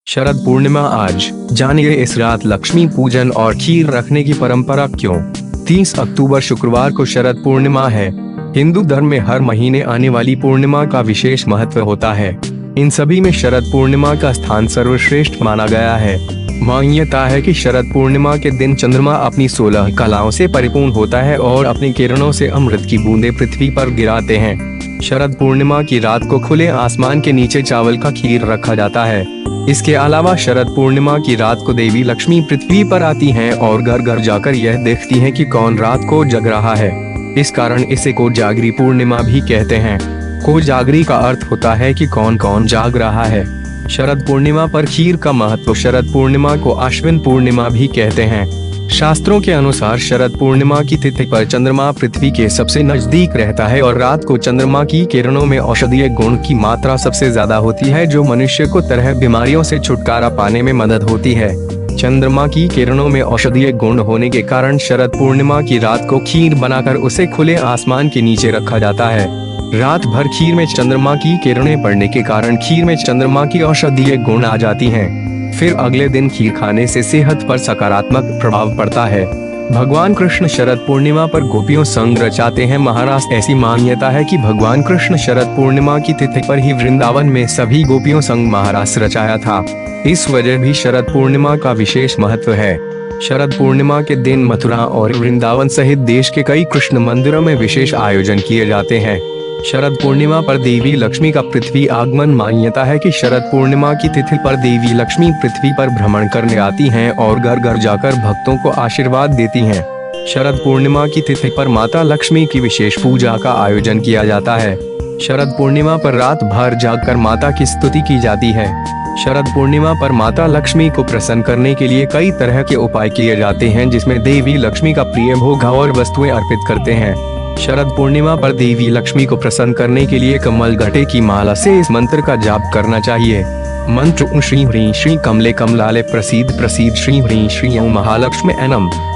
शरद पूर्णिमा आज, जानिए इस रात लक्ष्मी पूजन और खीर रखने की परंपरा क्यों। 30 अक्टूबर शुक्रवार को शरद पूर्णिमा है। हिंदू धर्म में हर महीने आने वाली पूर्णिमा का विशेष महत्व होता है। इन सभी में शरद पूर्णिमा का स्थान सर्वश्रेष्ठ माना गया है। मान्यता है कि शरद पूर्णिमा के दिन चंद्रमा अपनी 16 कलाओं से परिपूर्ण होता है और अपनी किरणों से अमृत की बूंदें पृथ्वी पर गिराते हैं। शरद पूर्णिमा की रात को खुले आसमान के नीचे चावल का खीर रखा जाता है। इसके अलावा शरद पूर्णिमा की रात को देवी लक्ष्मी पृथ्वी पर आती हैं और घर घर जाकर यह देखती हैं कि कौन रात को जग रहा है। इस कारण इसे कोजागरी पूर्णिमा भी कहते हैं। कोजागरी का अर्थ होता है कि कौन कौन जाग रहा है। शरद पूर्णिमा पर खीर का महत्व। शरद पूर्णिमा को आश्विन पूर्णिमा भी कहते हैं। शास्त्रों के अनुसार शरद पूर्णिमा की तिथि पर चंद्रमा पृथ्वी के सबसे नजदीक रहता है और रात को चंद्रमा की किरणों में औषधीय गुण की मात्रा सबसे ज्यादा होती है, जो मनुष्य को तरह बीमारियों से छुटकारा पाने में मदद होती है। चंद्रमा की किरणों में औषधीय गुण होने के कारण शरद पूर्णिमा की रात को खीर बनाकर उसे खुले आसमान के नीचे रखा जाता है। रात भर खीर में चंद्रमा की किरणें पड़ने के कारण खीर में चंद्रमा की औषधीय गुण आ जाती हैं। फिर अगले दिन खीर खाने से सेहत पर सकारात्मक प्रभाव पड़ता है। भगवान कृष्ण शरद पूर्णिमा पर गोपियों संग रचाते हैं। महाराष्ट्र ऐसी मान्यता है कि भगवान कृष्ण शरद पूर्णिमा की तिथि पर ही वृंदावन में सभी गोपियों संग महाराष्ट्र रचाया था। इस वजह भी शरद पूर्णिमा का विशेष महत्व है। शरद पूर्णिमा के दिन मथुरा और वृंदावन सहित देश के कई कृष्ण मंदिरों में विशेष आयोजन किए जाते हैं। शरद पूर्णिमा पर देवी लक्ष्मी का पृथ्वी आगमन। मान्यता है कि शरद पूर्णिमा की तिथि पर देवी लक्ष्मी पृथ्वी पर भ्रमण करने आती हैं और घर घर जाकर भक्तों को आशीर्वाद देती हैं। शरद पूर्णिमा की तिथि पर माता लक्ष्मी की विशेष पूजा का आयोजन किया जाता है। शरद पूर्णिमा पर रात भर जागकर माता की स्तुति की जाती है। शरद पूर्णिमा पर माता लक्ष्मी को प्रसन्न करने के लिए कई तरह के उपाय किए जाते हैं, जिसमें देवी लक्ष्मी का प्रिय भोग और वस्तुएं अर्पित करते हैं। शरद पूर्णिमा पर देवी लक्ष्मी को प्रसन्न करने के लिए कमल गट्टे की माला से इस मंत्र का जाप करना चाहिए। मंत्र: श्री ह्रीं श्री कमले कमलाले प्रसीद प्रसीद श्री ह्रीं श्री ओं महालक्ष्मी नमः।